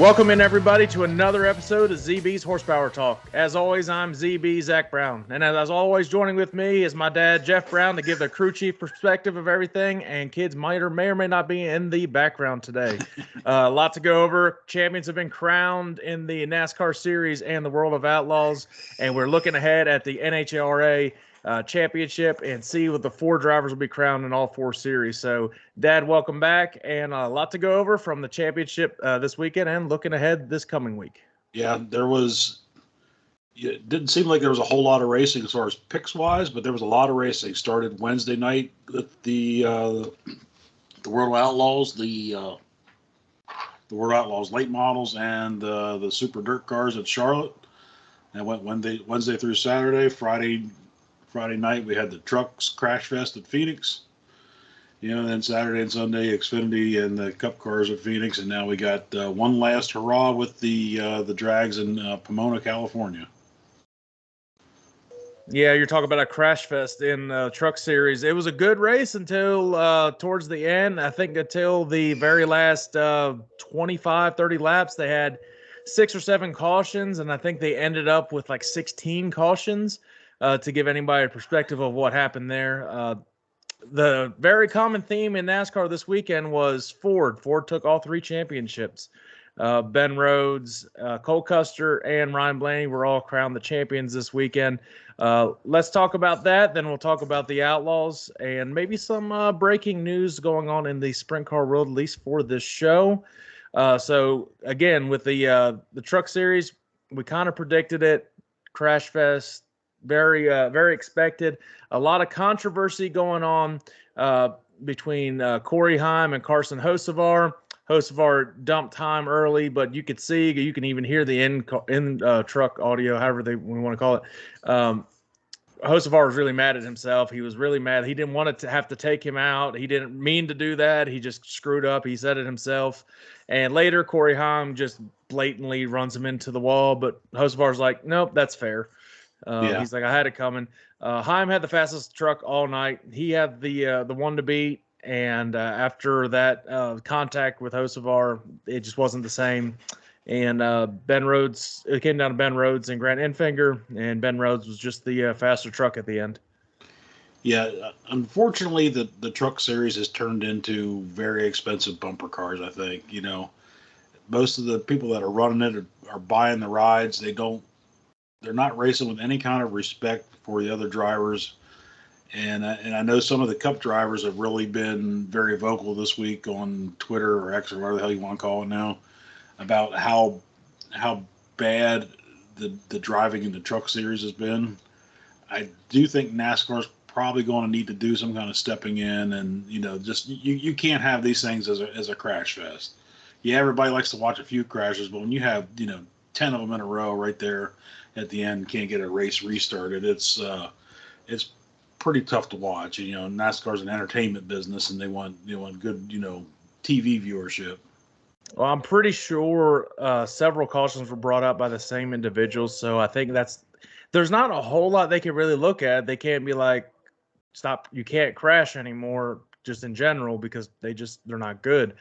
Welcome in, everybody, to another episode of ZB's Horsepower Talk. As always, I'm ZB Zack Brown. And as always, joining with me is my dad, Jeff Brown, to give the crew chief perspective of everything. And kids may or may not be in the background today. A lot to go over. Champions have been crowned in the NASCAR series and the World of Outlaws. And we're looking ahead at the NHRA championship and see what the four drivers will be crowned in all four series. So, Dad, welcome back, and a lot to go over from the championship this weekend and looking ahead this coming week. Yeah, it didn't seem like there was a whole lot of racing as far as picks wise, but there was a lot of racing. Started Wednesday night with the World Outlaws, the World Outlaws late models, and the Super Dirt cars at Charlotte. And went Wednesday through Saturday. Friday night we had the trucks crash fest at Phoenix. And then Saturday and Sunday Xfinity and the Cup cars at Phoenix, and now we got one last hurrah with the drags in Pomona, California. Yeah, you're talking about a crash fest in Truck Series. It was a good race until towards the end. I think until the very last 25, 30 laps, they had 6 or 7 cautions, and I think they ended up with like 16 cautions. To give anybody a perspective of what happened there. The very common theme in NASCAR this weekend was Ford. Ford took all 3 championships. Ben Rhodes, Cole Custer, and Ryan Blaney were all crowned the champions this weekend. Let's talk about that. Then we'll talk about the Outlaws and maybe some breaking news going on in the sprint car world, at least for this show. So, again, with the Truck Series, we kind of predicted it. Crash Fest. Very expected. A lot of controversy going on between Corey Heim and Carson Hocevar. Hocevar dumped time early, but you could see, you can even hear the in truck audio, however we want to call it. Hocevar was really mad at himself. He was really mad. He didn't want it to have to take him out. He didn't mean to do that. He just screwed up. He said it himself. And later, Corey Heim just blatantly runs him into the wall. But Hocevar's like, nope, that's fair. He's like, I had it coming. Heim had the fastest truck all night. He had the one to beat, and after that contact with Hocevar, it just wasn't the same. And it came down to Ben Rhodes and Grant Enfinger, and Ben Rhodes was just the faster truck at the end. Yeah, unfortunately, the Truck Series has turned into very expensive bumper cars, I think. Most of the people that are running it are buying the rides. They're not racing with any kind of respect for the other drivers. And I know some of the Cup drivers have really been very vocal this week on Twitter or X or whatever the hell you want to call it now about how bad the driving in the Truck Series has been. I do think NASCAR's probably going to need to do some kind of stepping in, and just you can't have these things as a crash fest. Yeah, everybody likes to watch a few crashes, but when you have 10 of them in a row right there at the end, can't get a race restarted. It's pretty tough to watch. NASCAR's an entertainment business, and they want good TV viewership. Well, I'm pretty sure several cautions were brought up by the same individuals, so I think there's not a whole lot they can really look at. They can't be like, stop, you can't crash anymore, just in general, because they're not good.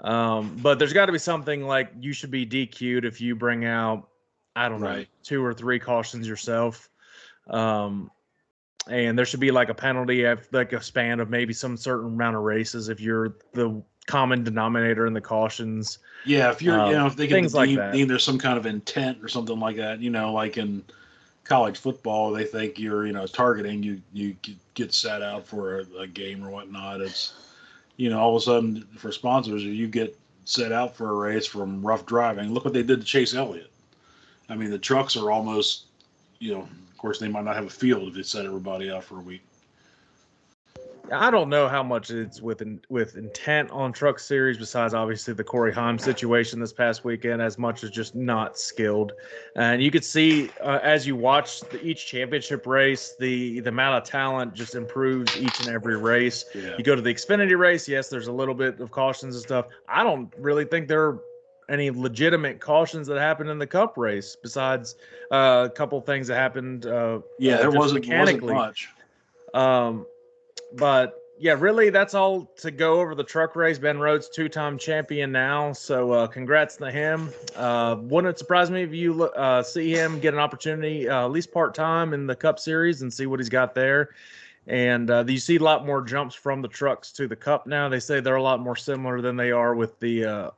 But there's got to be something like you should be DQ'd if you bring out, I don't know, 2 or 3 cautions yourself. And there should be like a penalty of like a span of maybe some certain amount of races if you're the common denominator in the cautions. Yeah, if you're, if they can deem there's some kind of intent or something like that, like in college football, they think you're, targeting, you get set out for a game or whatnot. It's, all of a sudden for sponsors, you get set out for a race from rough driving. Look what they did to Chase Elliott. I mean, the trucks are almost, of course, they might not have a field if they set everybody out for a week. I don't know how much it's with intent on Truck Series, besides obviously the Corey Heim situation this past weekend, as much as just not skilled. And you could see as you watch each championship race, the amount of talent just improves each and every race. Yeah. You go to the Xfinity race, yes, there's a little bit of cautions and stuff. I don't really think there are any legitimate cautions that happened in the Cup race, besides a couple things that happened. There wasn't much. But yeah, really, that's all to go over the truck race. Ben Rhodes, 2-time champion now, so congrats to him. Wouldn't surprise me if you see him get an opportunity, at least part-time in the Cup Series, and see what he's got there. And you see a lot more jumps from the trucks to the Cup now. They say they're a lot more similar than they are with the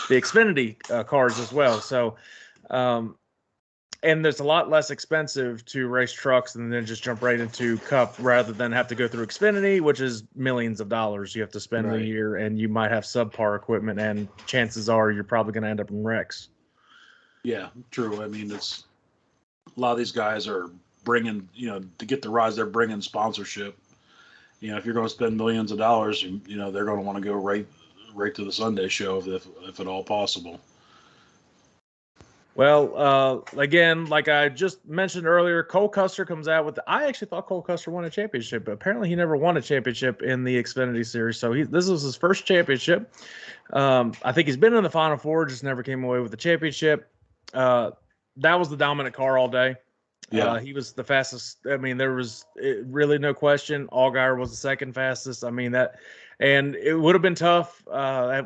Xfinity cars as well. So, and there's a lot less expensive to race trucks and then just jump right into Cup rather than have to go through Xfinity, which is millions of dollars you have to spend a year, and you might have subpar equipment, and chances are you're probably going to end up in wrecks. Yeah, true. I mean, it's a lot of these guys are bringing, to get the rides, they're bringing sponsorship. If you're going to spend millions of dollars, they're going to want to go right to the Sunday show if at all possible. Well, again, like I just mentioned earlier, Cole Custer comes out with. I actually thought Cole Custer won a championship, but apparently he never won a championship in the Xfinity Series. So this was his first championship. I think he's been in the Final Four, just never came away with the championship. That was the dominant car all day. Yeah, he was the fastest. I mean, there was really no question. Allgaier was the second fastest. I mean that, and it would have been tough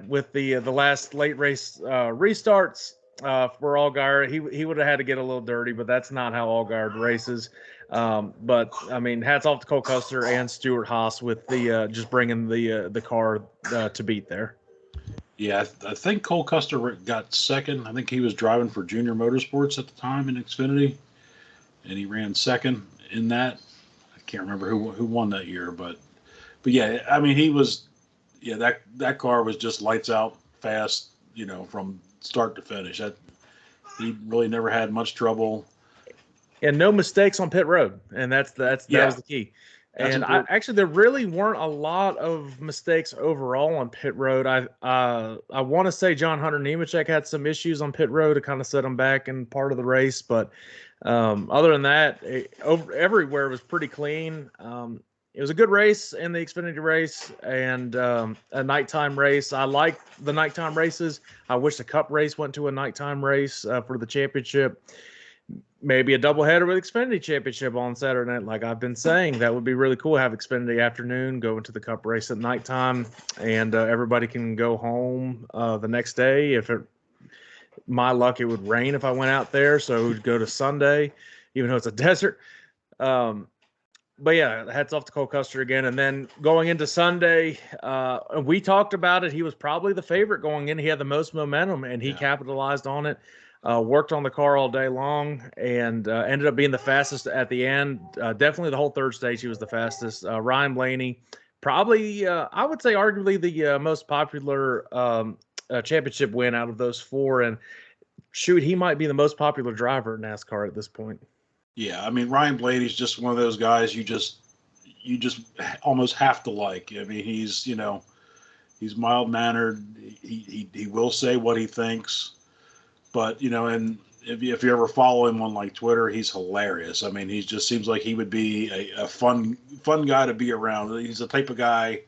with the last late race restarts. For Allgaier, he would have had to get a little dirty, but that's not how Allgaier races. But I mean, hats off to Cole Custer and Stuart Haas with the just bringing the car to beat there. Yeah, I think Cole Custer got second. I think he was driving for Junior Motorsports at the time in Xfinity, and he ran second in that. I can't remember who won that year, but yeah, I mean, he was. Yeah, that car was just lights out fast. From start to finish. He really never had much trouble, and no mistakes on pit road, and that was the key. And actually, there really weren't a lot of mistakes overall on pit road. I want to say John Hunter Nemechek had some issues on pit road to kind of set him back in part of the race, but other than that, everywhere was pretty clean. It was a good race in the Xfinity race and a nighttime race. I like the nighttime races. I wish the Cup race went to a nighttime race for the championship. Maybe a doubleheader with Xfinity championship on Saturday night. Like I've been saying, that would be really cool. Have Xfinity afternoon, go into the Cup race at nighttime, and everybody can go home the next day. If my luck, it would rain if I went out there, so it would go to Sunday, even though it's a desert. But yeah, hats off to Cole Custer again. And then going into Sunday, we talked about it. He was probably the favorite going in. He had the most momentum, and he capitalized on it. Worked on the car all day long, and ended up being the fastest at the end. Definitely the whole third stage, he was the fastest. Ryan Blaney, probably, I would say arguably the most popular championship win out of those four. And shoot, he might be the most popular driver in NASCAR at this point. Yeah, I mean, Ryan Blaney's just one of those guys you just almost have to like. I mean, he's mild mannered. He will say what he thinks, but and if you ever follow him on like Twitter, he's hilarious. I mean, he just seems like he would be a fun guy to be around. He's the type of guy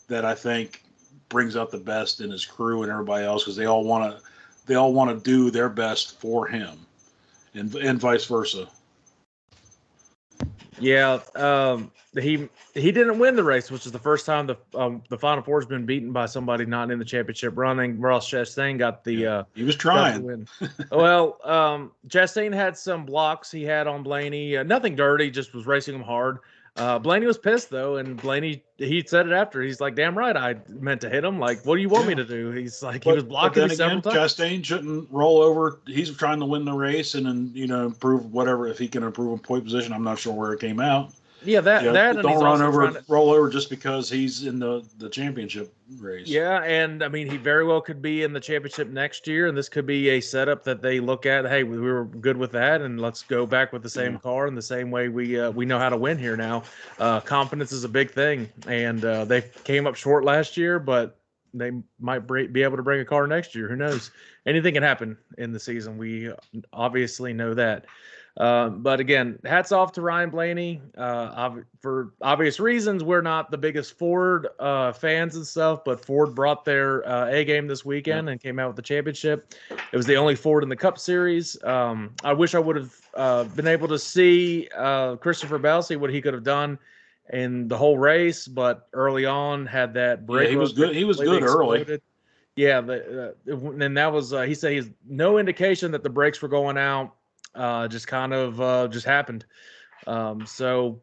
that I think brings out the best in his crew and everybody else, because they all want to do their best for him, and vice versa. Yeah, he didn't win the race, which is the first time the Final Four has been beaten by somebody not in the championship running. Ross Chastain got the he was trying. Win. Well, Chastain had some blocks he had on Blaney. Nothing dirty, just was racing him hard. Blaney was pissed though, and Blaney, he said it after. He's like, "Damn right, I meant to hit him. Like, what do you want me to do?" He's like, he was blocking me several times. Chastain shouldn't roll over. He's trying to win the race and then improve whatever, if he can improve in point position. I'm not sure where it came out. Yeah, that don't roll over just because he's in the championship race. Yeah, and I mean, he very well could be in the championship next year, and this could be a setup that they look at. Hey, we were good with that, and let's go back with the same car in the same way we know how to win here now. Confidence is a big thing, and they came up short last year, but they might be able to bring a car next year. Who knows? Anything can happen in the season. We obviously know that. But again, hats off to Ryan Blaney. For obvious reasons, we're not the biggest Ford fans and stuff, but Ford brought their A game this weekend and came out with the championship. It was the only Ford in the Cup Series. I wish I would have been able to see Christopher Bell, see what he could have done in the whole race, but early on had that brake. Yeah, he was good. He was good early. Yeah, and that was he said he's no indication that the brakes were going out. Just kind of just happened. So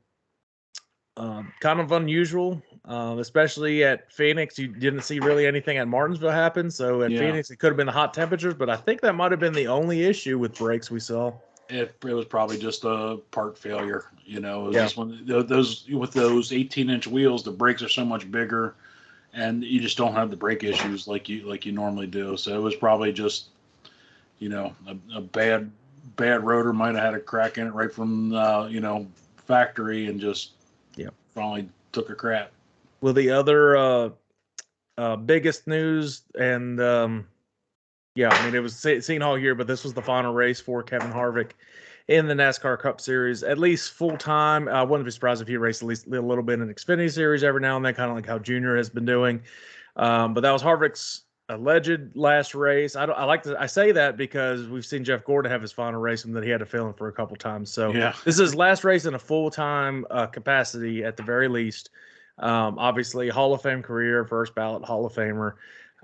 kind of unusual, especially at Phoenix. You didn't see really anything at Martinsville happen. So at Phoenix, it could have been the hot temperatures, but I think that might have been the only issue with brakes we saw. It was probably just a part failure. It was just one those with those 18-inch wheels. The brakes are so much bigger, and you just don't have the brake issues like you normally do. So it was probably just a bad rotor might have had a crack in it right from factory and just finally took a crap. Well, the other biggest news, and it was seen all year, but this was the final race for Kevin Harvick in the NASCAR Cup Series, at least full time. I wouldn't be surprised if he raced at least a little bit in Xfinity Series every now and then, kind of like how Junior has been doing. But that was Harvick's alleged last race. I say that because we've seen Jeff Gordon have his final race and that he had to fill in for a couple times. So this is his last race in a full-time capacity at the very least. Obviously, Hall of Fame career, first ballot Hall of Famer.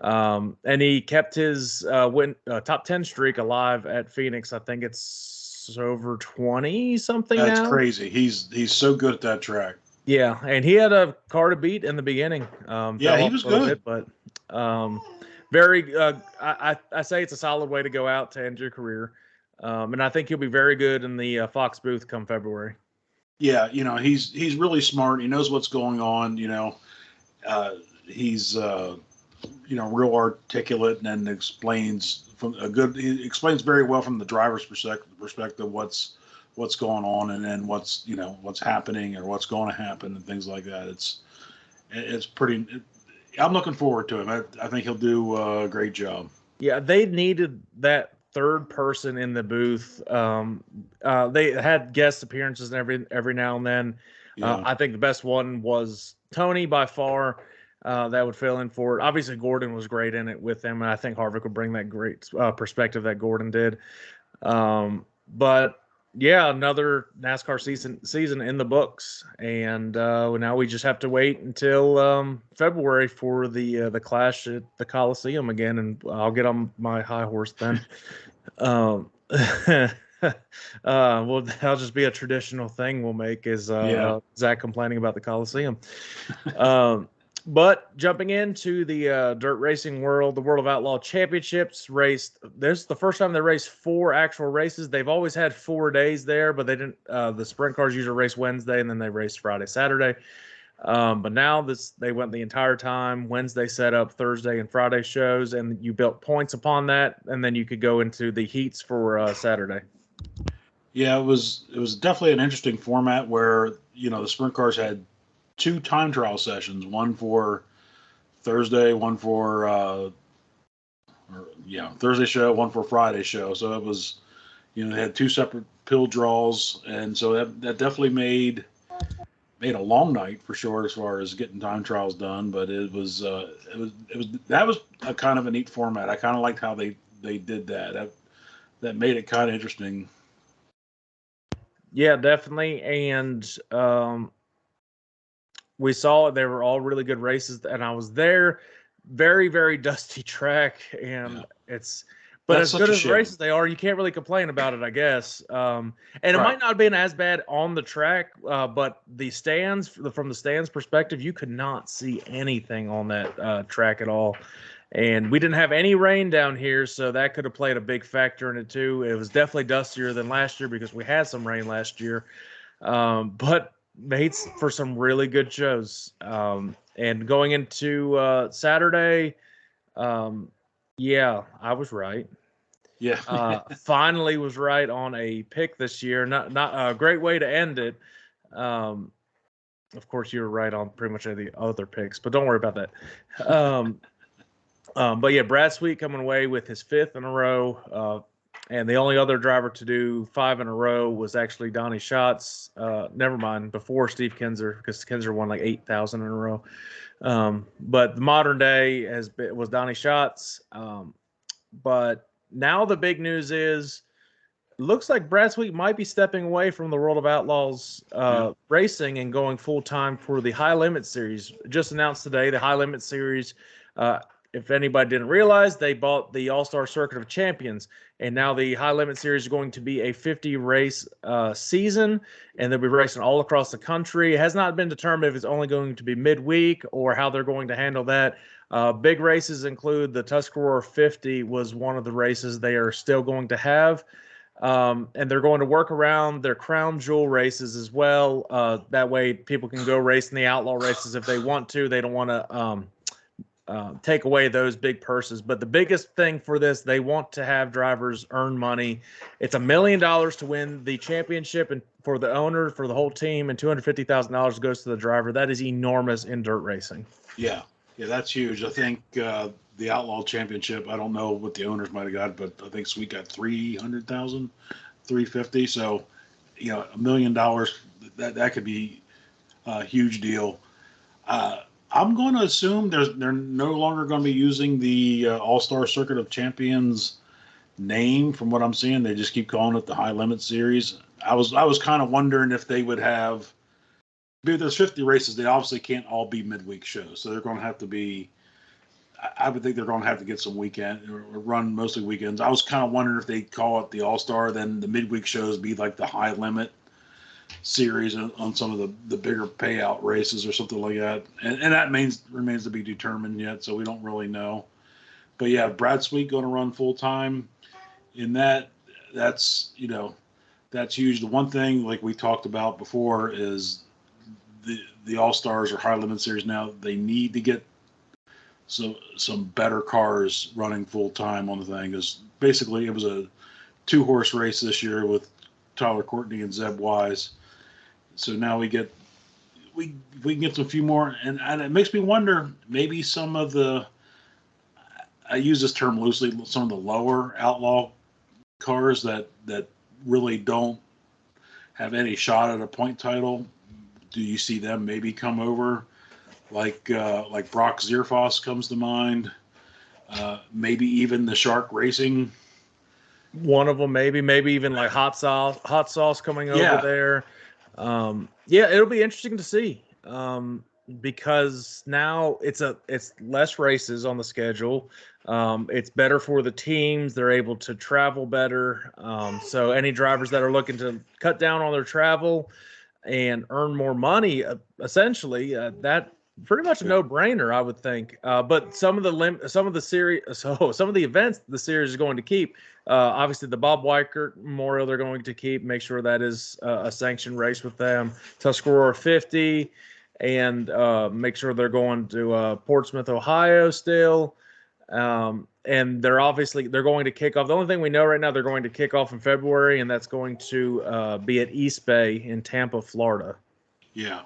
And he kept his top 10 streak alive at Phoenix. I think it's over 20 something now. That's crazy. He's so good at that track. Yeah, and he had a car to beat in the beginning. He was good. But very, I say it's a solid way to go out to end your career. And I think he'll be very good in the Fox booth come February. Yeah, he's really smart. He knows what's going on. He's real articulate and explains he explains very well from the driver's perspective what's going on and then what's happening or what's going to happen and things like that. It's pretty. I'm looking forward to him. I think he'll do a great job. Yeah, they needed that third person in the booth. They had guest appearances and every now and then. I think the best one was Tony by far. That would fill in for it. Obviously, Gordon was great in it with them, and I think Harvick would bring that great perspective that Gordon did. But yeah, another NASCAR season in the books, and now we just have to wait until February for the clash at the Coliseum again, and I'll get on my high horse then. Well, that'll just be a traditional thing we'll make is Zach complaining about the Coliseum. But jumping into the dirt racing world, the World of Outlaw Championships raced. This is the first time they raced 4 actual races. They've always had 4 days there, but they didn't. The sprint cars usually race Wednesday, and then they race Friday, Saturday. But now they went the entire time. Wednesday set up Thursday and Friday shows, and you built points upon that, and then you could go into the heats for Saturday. Yeah, it was definitely an interesting format where the sprint cars had 2 time trial sessions, one for Thursday, one for Thursday show, one for Friday show. So it was, they had 2 separate pill draws, and so that definitely made a long night for sure as far as getting time trials done. But that was a kind of a neat format. I kind of liked how they did that. That made it kind of interesting. Yeah, definitely, and we saw they were all really good races, and I was there. Very, very dusty track, and as good as races they are, you can't really complain about it, I guess. And it might not have been as bad on the track, but the stands, from the stands perspective, you could not see anything on that track at all. And we didn't have any rain down here, so that could have played a big factor in it too. It was definitely dustier than last year because we had some rain last year. But made for some really good shows. And going into Saturday, I was right. Yeah. Finally was right on a pick this year. Not a great way to end it. Of course, you were right on pretty much any other picks, but don't worry about that. But yeah, Brad Sweet coming away with his 5th in a row. And the only other driver to do 5 in a row was actually Donnie Schatz. Never mind, before Steve Kinzer, because Kinzer won like 8,000 in a row. But the modern day was Donnie Schatz. But now the big news is looks like Brad Sweet might be stepping away from the World of Outlaws racing and going full time for the High Limit Series. Just announced today the High Limit Series. If anybody didn't realize, they bought the All-Star Circuit of Champions, and now the High Limit Series is going to be a 50 race season, and they'll be racing all across the country. It has not been determined if it's only going to be midweek or how they're going to handle that. Big races include the Tuscarora 50 was one of the races they are still going to have. And they're going to work around their crown jewel races as well. That way people can go race in the outlaw races if they want to. They don't want to take away those big purses. But the biggest thing for this, they want to have drivers earn money. It's $1 million to win the championship, and for the owner, for the whole team, and $250,000 goes to the driver. That is enormous in dirt racing. Yeah, that's huge. I think the Outlaw Championship, I don't know what the owners might have got, but I think Sweet got $300,000, $350,000. So, $1 million, that could be a huge deal. I'm going to assume they're no longer going to be using the All-Star Circuit of Champions name. From what I'm seeing, they just keep calling it the High Limit Series. I was kind of wondering if they would have. There's 50 races. They obviously can't all be midweek shows, so they're going to have to be. I would think they're going to have to get some weekend or run mostly weekends. I was kind of wondering if they call it the All-Star, then the midweek shows be like the High Limit Series on some of the bigger payout races or something like that. And that remains to be determined yet, so we don't really know. But yeah, Brad Sweet going to run full time in that. That's huge. The one thing, like we talked about before, is the All-Stars or High Limit Series now, they need to get some better cars running full time on the thing. Because basically it was a 2-horse race this year with Tyler Courtney and Zeb Wise. So now we can get some few more, and it makes me wonder, maybe some of the, I use this term loosely, some of the lower outlaw cars that really don't have any shot at a point title. Do you see them maybe come over? Like Brock Zierfoss comes to mind. Maybe even the Shark Racing. One of them, maybe even like hot sauce coming over there. It'll be interesting to see. Because now it's less races on the schedule. It's better for the teams. They're able to travel better. So any drivers that are looking to cut down on their travel and earn more money, essentially, that pretty much a no-brainer, I would think. But some of the events the series is going to keep. Obviously, the Bob Weichert Memorial they're going to keep. Make sure that is a sanctioned race with them. Tuscarora 50, and make sure they're going to Portsmouth, Ohio still. And they're going to kick off. The only thing we know right now, they're going to kick off in February, and that's going to be at East Bay in Tampa, Florida. Yeah.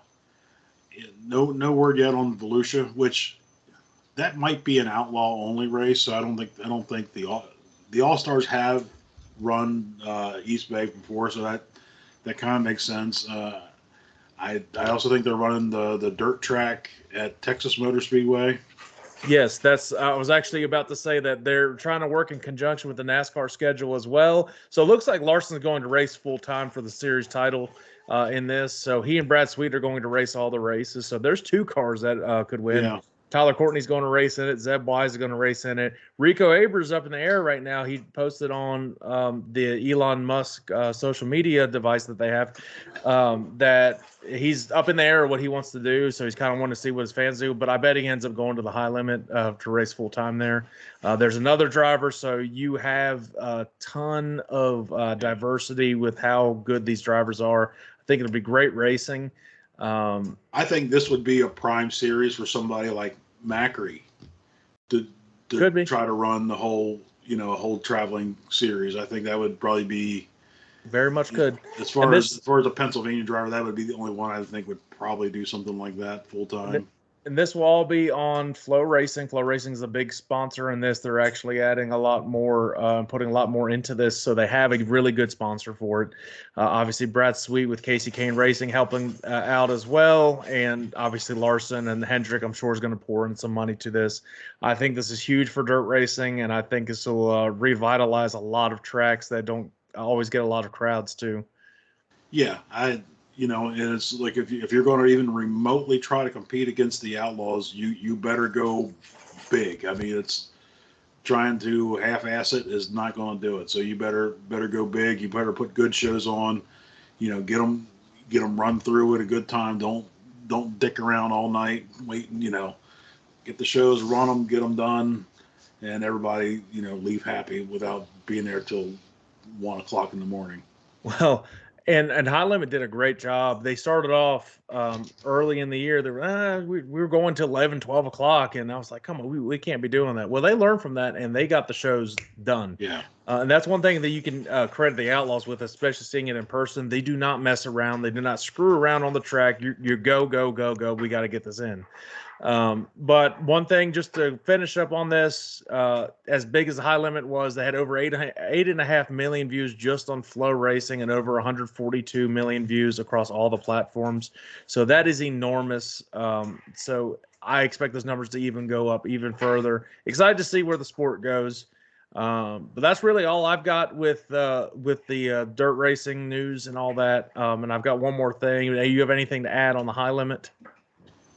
No word yet on Volusia, which that might be an outlaw only race. So I don't think the All-Stars have run East Bay before, so that kind of makes sense. I also think they're running the dirt track at Texas Motor Speedway. Yes, I was actually about to say that they're trying to work in conjunction with the NASCAR schedule as well. So it looks like Larson's going to race full time for the series title in this. So he and Brad Sweet are going to race all the races. So there's 2 cars that could win. Yeah. Tyler Courtney's going to race in it. Zeb Wise is going to race in it. Rico Aber's up in the air right now. He posted on the Elon Musk social media device that they have that he's up in the air what he wants to do. So he's kind of wanting to see what his fans do. But I bet he ends up going to the High Limit to race full time there. There's another driver. So you have a ton of diversity with how good these drivers are. I think it'll be great racing. I think this would be a prime series for somebody like Macri to try to run the whole traveling series. I think that would probably be very much good. As far as a Pennsylvania driver, that would be the only one I think would probably do something like that full time. And this will all be on Flow Racing. Flow Racing is a big sponsor in this. They're actually adding a lot more, putting a lot more into this. So they have a really good sponsor for it. Obviously, Brad Sweet with Casey Kane Racing helping out as well. And obviously, Larson and Hendrick, I'm sure, is going to pour in some money to this. I think this is huge for dirt racing. And I think this will revitalize a lot of tracks that don't always get a lot of crowds too. Yeah, and it's like if you're going to even remotely try to compete against the Outlaws, you better go big. I mean, it's trying to half-ass it is not going to do it. So you better go big. You better put good shows on. Get them run through at a good time. Don't dick around all night waiting. Get the shows, run them, get them done, and everybody leave happy without being there till 1 o'clock in the morning. Well, and High Limit did a great job. They started off early in the year. They were, we were going to 11, 12 o'clock, and I was like, come on, we can't be doing that. Well, they learned from that, and they got the shows done. Yeah. And that's one thing that you can credit the Outlaws with, especially seeing it in person. They do not mess around. They do not screw around on the track. You go, go, go, go. We got to get this in. But one thing, just to finish up on this, as big as the High Limit was, they had over 8.5 million views just on Flow Racing and over 142 million views across all the platforms. So that is enormous. So I expect those numbers to even go up even further. Excited to see where the sport goes. But that's really all I've got with the dirt racing news and all that. And I've got one more thing. You have anything to add on the High Limit?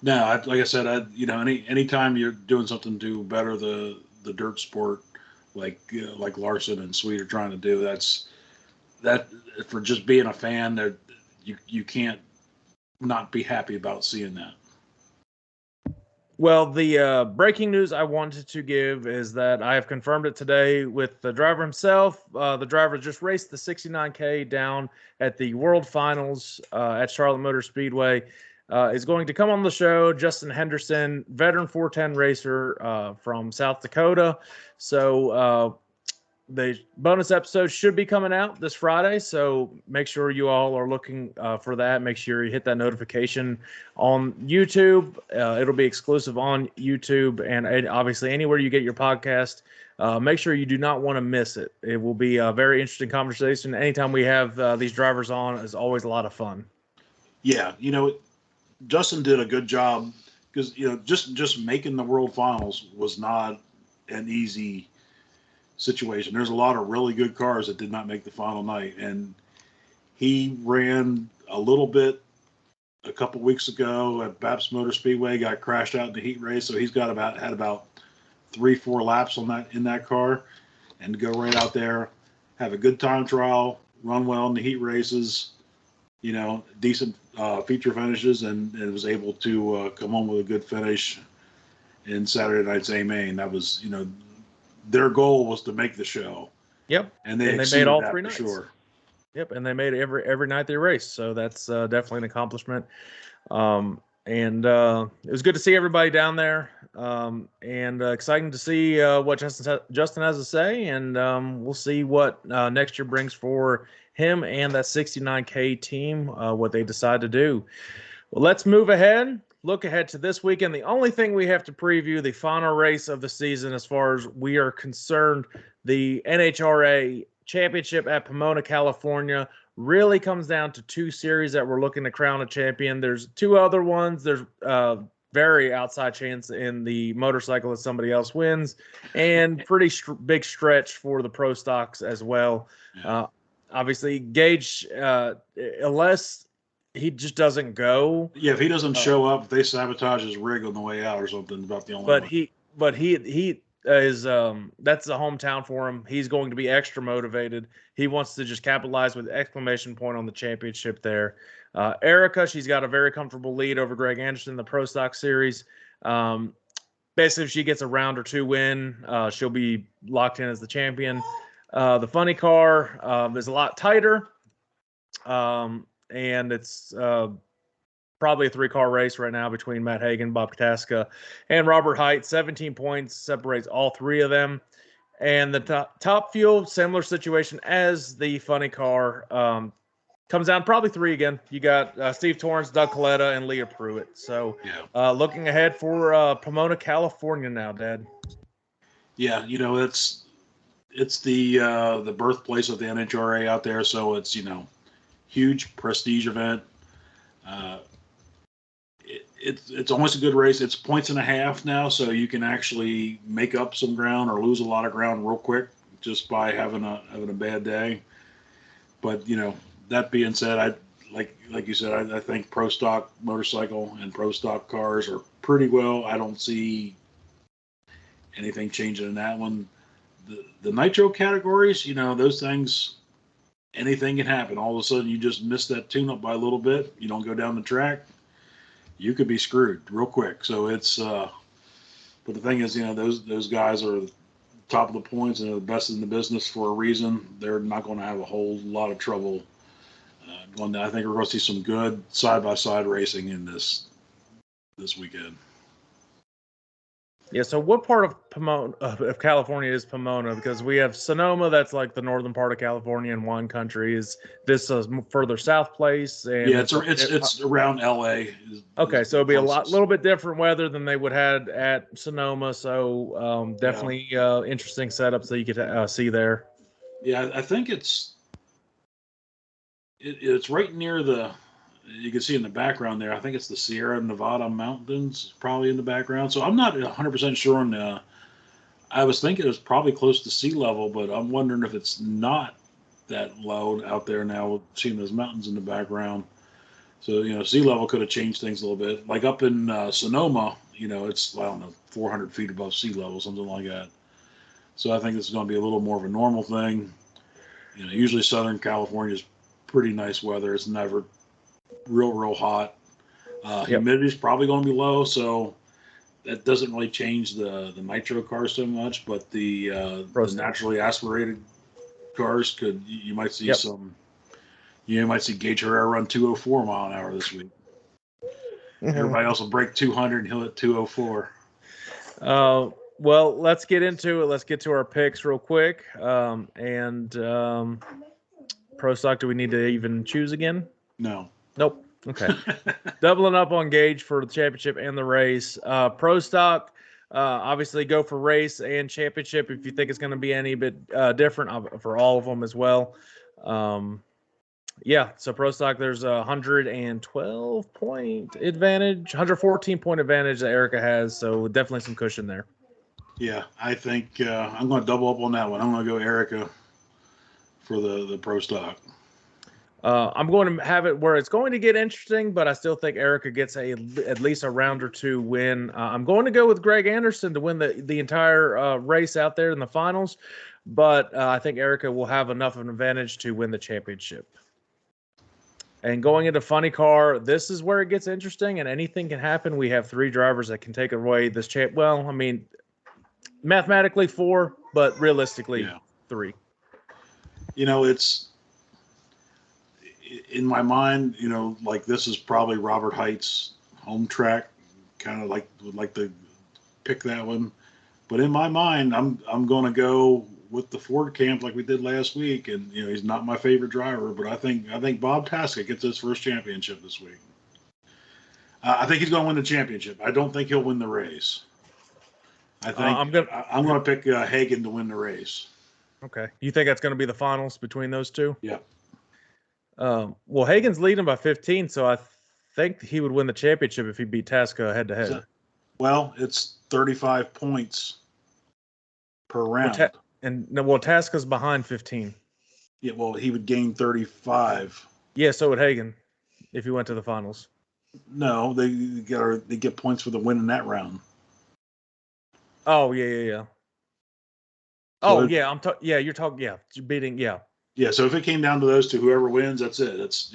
No, like I said, anytime you're doing something to better the dirt sport, like Larson and Sweet are trying to do, that for just being a fan, you can't not be happy about seeing that. Well, the breaking news I wanted to give is that I have confirmed it today with the driver himself. The driver just raced the 69K down at the World Finals at Charlotte Motor Speedway. Is going to come on the show. Justin Henderson, veteran 410 racer from South Dakota. So the bonus episode should be coming out this Friday. So make sure you all are looking for that. Make sure you hit that notification on YouTube. It'll be exclusive on YouTube and obviously anywhere you get your podcast. Make sure you do not want to miss it. It will be a very interesting conversation. Anytime we have these drivers on is always a lot of fun. Yeah, Justin did a good job because just making the World Finals was not an easy situation. There's a lot of really good cars that did not make the final night, and he ran a little bit a couple weeks ago at Babs Motor Speedway. Got crashed out in the heat race, so he's got had about 3-4 laps in that car, and to go right out there, have a good time trial, run well in the heat races. Decent feature finishes, and was able to come home with a good finish in Saturday night's A-Main. That was, their goal was to make the show. Yep. And they made all 3 nights. Sure. Yep. And they made it every night they raced. So that's definitely an accomplishment. And it was good to see everybody down there. And exciting to see what Justin has to say. And we'll see what next year brings for him and that 69K team, what they decide to do. Well, let's move ahead. Look ahead to this weekend. The only thing we have to preview, the final race of the season as far as we are concerned, the NHRA Championship at Pomona, California, really comes down to 2 series that we're looking to crown a champion. There's 2 other ones. There's very outside chance in the motorcycle that somebody else wins, and pretty big stretch for the pro stocks as well. Yeah. Obviously, Gage, unless he just doesn't go. Yeah, if he doesn't show up, if they sabotage his rig on the way out or something, about the only one. But he is that's the hometown for him. He's going to be extra motivated. He wants to just capitalize with exclamation point on the championship there. Erica, she's got a very comfortable lead over Greg Anderson in the Pro Stock Series. Basically, if she gets a round or 2 win, she'll be locked in as the champion. The funny car is a lot tighter, and it's probably a 3-car race right now between Matt Hagan, Bob Kataska, and Robert Height. 17 points separates all 3 of them. And the top fuel, similar situation as the funny car, comes down probably 3 again. You got Steve Torrance, Doug Coletta, and Leah Pruitt. So looking ahead for Pomona, California now, Dad. Yeah, it's the birthplace of the NHRA out there, so it's huge prestige event. It's almost a good race. It's 1.5 points now, so you can actually make up some ground or lose a lot of ground real quick just by having a bad day. But that being said, like you said, I think pro stock motorcycle and pro stock cars are pretty well. I don't see anything changing in that one. The nitro categories, those things, anything can happen. All of a sudden, you just miss that tune-up by a little bit. You don't go down the track, you could be screwed real quick. So it's, but the thing is, those guys are top of the points and are the best in the business for a reason. They're not going to have a whole lot of trouble going down. I think we're going to see some good side-by-side racing in this weekend. Yeah, so what part of Pomona, of California is Pomona? Because we have Sonoma, that's like the northern part of California and wine country. Is this a further south place? And yeah, it's around LA. Okay, so it'll be a little bit different weather than they would have at Sonoma. So definitely interesting setups that you could see there. Yeah, I think it's right near the. You can see in the background there. I think it's the Sierra Nevada mountains, probably in the background. So I'm not 100% sure on. I was thinking it was probably close to sea level, but I'm wondering if it's not that low out there now, seeing those mountains in the background. So sea level could have changed things a little bit. Like up in Sonoma, it's, I don't know, 400 feet above sea level, something like that. So I think this is going to be a little more of a normal thing. Usually Southern California is pretty nice weather. It's never real hot. Humidity is probably going to be low, so that doesn't really change the nitro cars so much. But the naturally aspirated cars you might see some. You might see Gage Herrera run 204 mile an hour this week. Everybody else will break 200 and he'll hit 204. Well, let's get into it. Let's get to our picks real quick. Pro stock, do we need to even choose again? No. Nope. Okay. Doubling up on Gage for the championship and the race. Pro stock, obviously go for race and championship if you think it's going to be any bit different for all of them as well. So pro stock, there's a 112 point advantage, 114 point advantage that Erica has. So definitely some cushion there. Yeah, I think I'm going to double up on that one. I'm going to go Erica for the pro stock. I'm going to have it where it's going to get interesting, but I still think Erica gets at least a round or two win. I'm going to go with Greg Anderson to win the entire race out there in the finals, but I think Erica will have enough of an advantage to win the championship. And going into funny car, this is where it gets interesting, and anything can happen. We have 3 drivers that can take away this champ. Well, I mean, mathematically 4, but realistically 3. It's in my mind, like this is probably Robert Height's home track. Kind of would like to pick that one, but in my mind, I'm going to go with the Ford camp like we did last week. And he's not my favorite driver, but I think Bob Tasca gets his first championship this week. I think he's going to win the championship. I don't think he'll win the race. I think I'm going to pick Hagan to win the race. Okay, you think that's going to be the finals between those two? Yeah. Well, Hagan's leading by 15, so I think he would win the championship if he beat Tasca head to head. Well, it's 35 points per round. Tasca's behind 15. Yeah, well, he would gain 35. Yeah, so would Hagan if he went to the finals. No, they get points for the win in that round. Oh, yeah. So you're talking, beating, Yeah, so if it came down to those two, whoever wins, that's it. That's,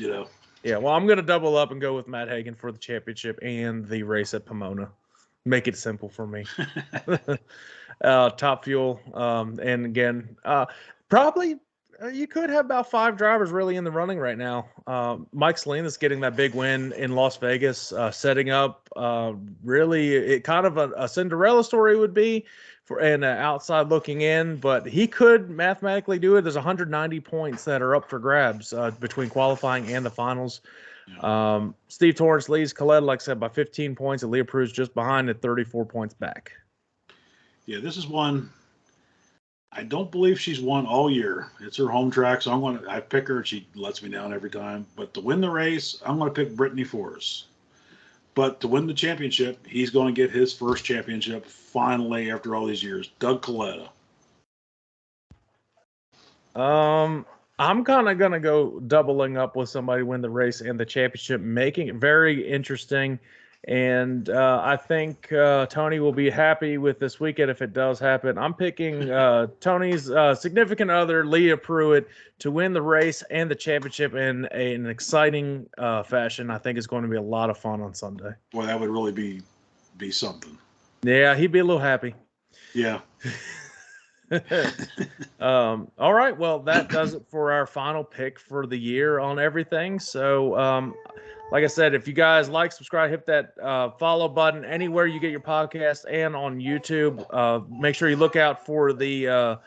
Yeah, well, I'm going to double up and go with Matt Hagan for the championship and the race at Pomona. Make it simple for me. Top Fuel. And again, probably you could have about 5 drivers really in the running right now. Mike Salinas getting that big win in Las Vegas, setting up really it kind of a Cinderella story would be for an outside looking in, but he could mathematically do it. There's 190 points that are up for grabs between qualifying and the finals. Yeah. Steve Torrance leads Coletta, like I said, by 15 points, and Leah Proulx just behind at 34 points back. Yeah, this is one. I don't believe she's won all year. It's her home track, so I pick her. She lets me down every time. But to win the race, I'm going to pick Brittany Force. But to win the championship, he's going to get his first championship finally after all these years. Doug Coletta. I'm I'm kind of going to go doubling up with somebody win the race and the championship, making it very interesting. And I think Tony will be happy with this weekend if it does happen. I'm picking Tony's significant other, Leah Pruitt, to win the race and the championship in an exciting fashion. I think it's going to be a lot of fun on Sunday. Boy, that would really be something. Yeah, he'd be a little happy. Yeah. All right. Well, that does it for our final pick for the year on everything. So, like I said, if you guys like, subscribe, hit that follow button anywhere you get your podcast and on YouTube. Make sure you look out for the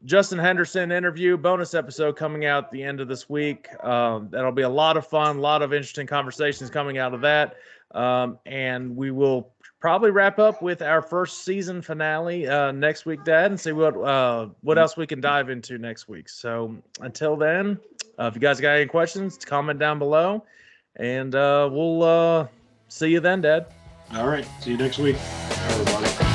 Justin Henderson interview bonus episode coming out at the end of this week. That'll be a lot of fun, a lot of interesting conversations coming out of that. And we will probably wrap up with our first season finale next week, Dad, and see what else we can dive into next week. So until then, if you guys got any questions, comment down below, and we'll see you then, Dad. All right. See you next week, everybody.